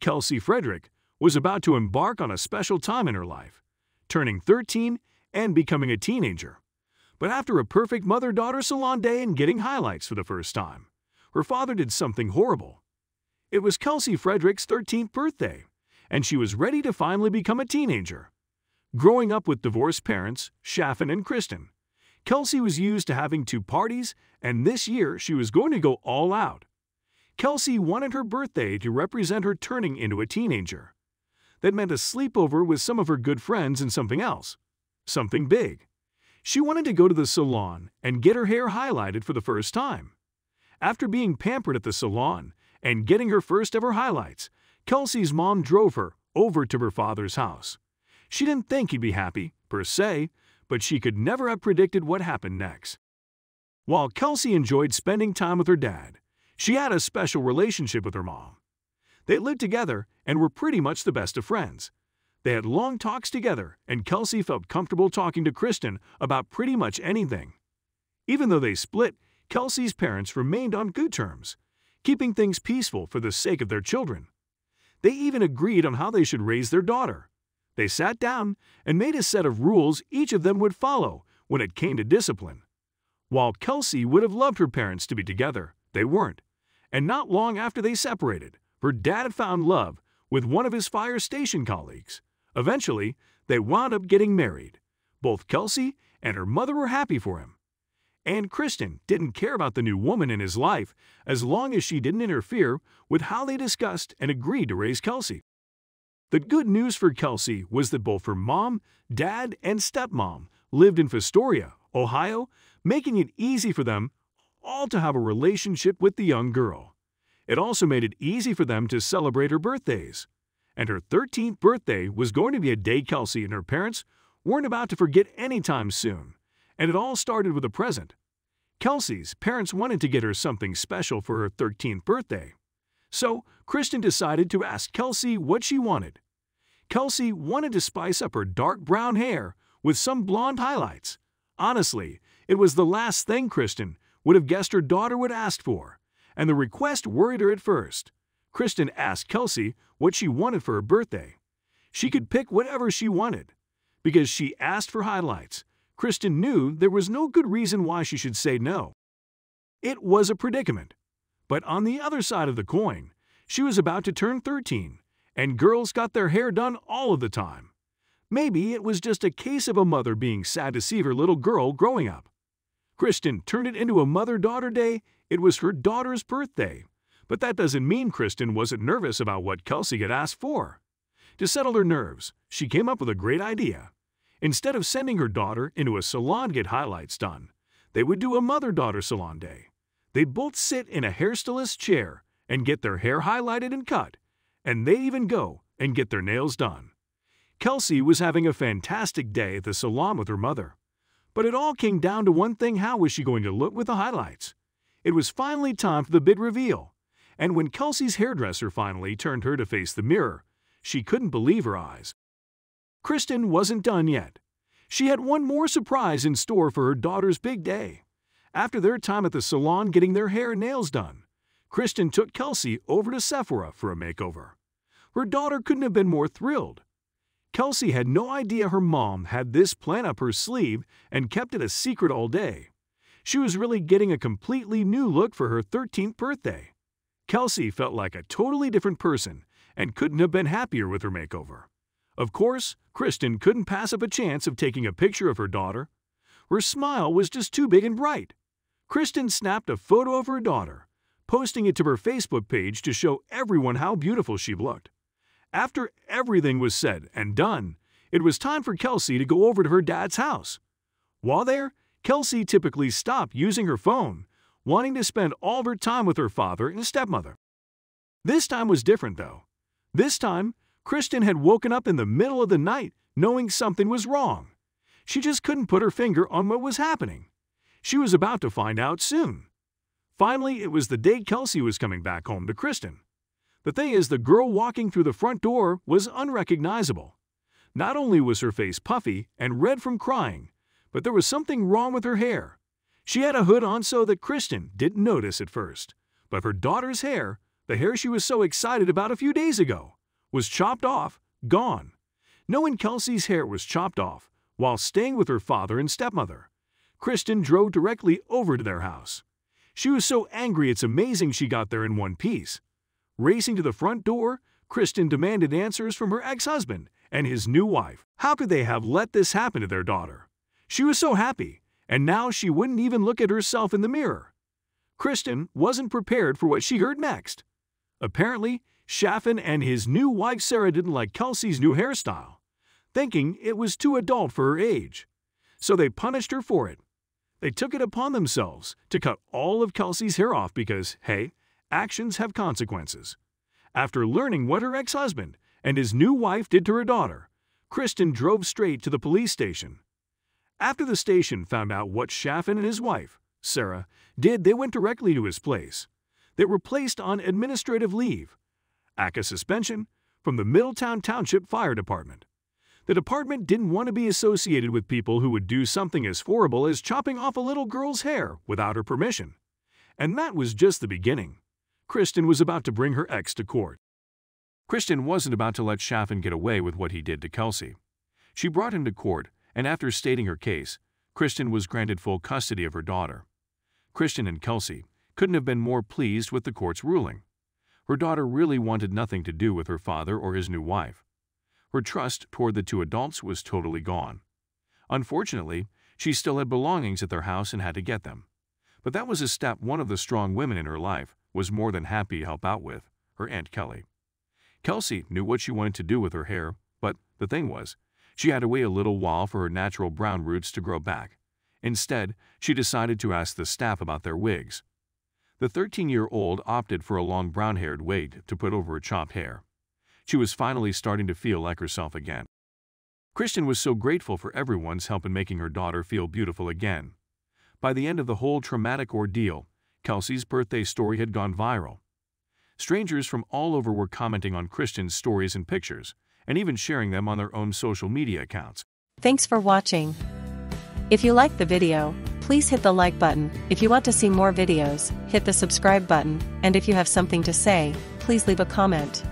Kelsey Frederick was about to embark on a special time in her life, turning 13 and becoming a teenager. But after a perfect mother-daughter salon day and getting highlights for the first time, her father did something horrible. It was Kelsey Frederick's 13th birthday, and she was ready to finally become a teenager. Growing up with divorced parents, Shaffen and Kristen, Kelsey was used to having 2 parties, and this year she was going to go all out. Kelsey wanted her birthday to represent her turning into a teenager. That meant a sleepover with some of her good friends and something else. Something big. She wanted to go to the salon and get her hair highlighted for the first time. After being pampered at the salon and getting her first ever highlights, Kelsey's mom drove her over to her father's house. She didn't think he'd be happy, per se, but she could never have predicted what happened next. While Kelsey enjoyed spending time with her dad, she had a special relationship with her mom. They lived together and were pretty much the best of friends. They had long talks together, and Kelsey felt comfortable talking to Kristen about pretty much anything. Even though they split, Kelsey's parents remained on good terms, keeping things peaceful for the sake of their children. They even agreed on how they should raise their daughter. They sat down and made a set of rules each of them would follow when it came to discipline. While Kelsey would have loved her parents to be together, they weren't. And not long after they separated, her dad found love with one of his fire station colleagues. Eventually, they wound up getting married. Both Kelsey and her mother were happy for him. And Kristen didn't care about the new woman in his life as long as she didn't interfere with how they discussed and agreed to raise Kelsey. The good news for Kelsey was that both her mom, dad, and stepmom lived in Fostoria, Ohio, making it easy for them all to have a relationship with the young girl. It also made it easy for them to celebrate her birthdays. And her 13th birthday was going to be a day Kelsey and her parents weren't about to forget anytime soon. And it all started with a present. Kelsey's parents wanted to get her something special for her 13th birthday. So, Kristen decided to ask Kelsey what she wanted. Kelsey wanted to spice up her dark brown hair with some blonde highlights. Honestly, it was the last thing Kristen would have guessed her daughter would ask for, and the request worried her at first. Kristen asked Kelsey what she wanted for her birthday. She could pick whatever she wanted. Because she asked for highlights, Kristen knew there was no good reason why she should say no. It was a predicament. But on the other side of the coin, she was about to turn 13, and girls got their hair done all of the time. Maybe it was just a case of a mother being sad to see her little girl growing up. Kristen turned it into a mother-daughter day. It was her daughter's birthday. But that doesn't mean Kristen wasn't nervous about what Kelsey had asked for. To settle her nerves, she came up with a great idea. Instead of sending her daughter into a salon to get highlights done, they would do a mother-daughter salon day. They'd both sit in a hairstylist's chair and get their hair highlighted and cut, and they even go and get their nails done. Kelsey was having a fantastic day at the salon with her mother. But it all came down to one thing: how was she going to look with the highlights? It was finally time for the big reveal. And when Kelsey's hairdresser finally turned her to face the mirror, she couldn't believe her eyes. Kristen wasn't done yet. She had one more surprise in store for her daughter's big day. After their time at the salon getting their hair and nails done, Kristen took Kelsey over to Sephora for a makeover. Her daughter couldn't have been more thrilled. Kelsey had no idea her mom had this plan up her sleeve and kept it a secret all day. She was really getting a completely new look for her 13th birthday. Kelsey felt like a totally different person and couldn't have been happier with her makeover. Of course, Kristen couldn't pass up a chance of taking a picture of her daughter. Her smile was just too big and bright. Kristen snapped a photo of her daughter, posting it to her Facebook page to show everyone how beautiful she looked. After everything was said and done, it was time for Kelsey to go over to her dad's house. While there, Kelsey typically stopped using her phone, wanting to spend all of her time with her father and stepmother. This time was different, though. This time, Kristen had woken up in the middle of the night knowing something was wrong. She just couldn't put her finger on what was happening. She was about to find out soon. Finally, it was the day Kelsey was coming back home to Kristen. The thing is, the girl walking through the front door was unrecognizable. Not only was her face puffy and red from crying, but there was something wrong with her hair. She had a hood on so that Kristen didn't notice at first. But her daughter's hair, the hair she was so excited about a few days ago, was chopped off, gone. Knowing Kelsey's hair was chopped off while staying with her father and stepmother, Kristen drove directly over to their house. She was so angry it's amazing she got there in one piece. Racing to the front door, Kristen demanded answers from her ex-husband and his new wife. How could they have let this happen to their daughter? She was so happy, and now she wouldn't even look at herself in the mirror. Kristen wasn't prepared for what she heard next. Apparently, Chaffin and his new wife Sarah didn't like Kelsey's new hairstyle, thinking it was too adult for her age. So they punished her for it. They took it upon themselves to cut all of Kelsey's hair off because, hey, actions have consequences. After learning what her ex-husband and his new wife did to her daughter, Kristen drove straight to the police station. After the station found out what Chaffin and his wife, Sarah, did, they went directly to his place. They were placed on administrative leave, aka suspension, from the Middletown Township Fire Department. The department didn't want to be associated with people who would do something as horrible as chopping off a little girl's hair without her permission. And that was just the beginning. Kristen was about to bring her ex to court. Kristen wasn't about to let Chaffin get away with what he did to Kelsey. She brought him to court, and after stating her case, Kristen was granted full custody of her daughter. Kristen and Kelsey couldn't have been more pleased with the court's ruling. Her daughter really wanted nothing to do with her father or his new wife. Her trust toward the two adults was totally gone. Unfortunately, she still had belongings at their house and had to get them. But that was a step one of the strong women in her life was more than happy to help out with, her Aunt Kelly. Kelsey knew what she wanted to do with her hair, but the thing was, she had to wait a little while for her natural brown roots to grow back. Instead, she decided to ask the staff about their wigs. The 13-year-old opted for a long brown-haired wig to put over her chopped hair. She was finally starting to feel like herself again. Kristen was so grateful for everyone's help in making her daughter feel beautiful again. By the end of the whole traumatic ordeal, Kelsey's birthday story had gone viral. Strangers from all over were commenting on Kristen's stories and pictures, and even sharing them on their own social media accounts. Thanks for watching. If you liked the video, please hit the like button. If you want to see more videos, hit the subscribe button, and if you have something to say, please leave a comment.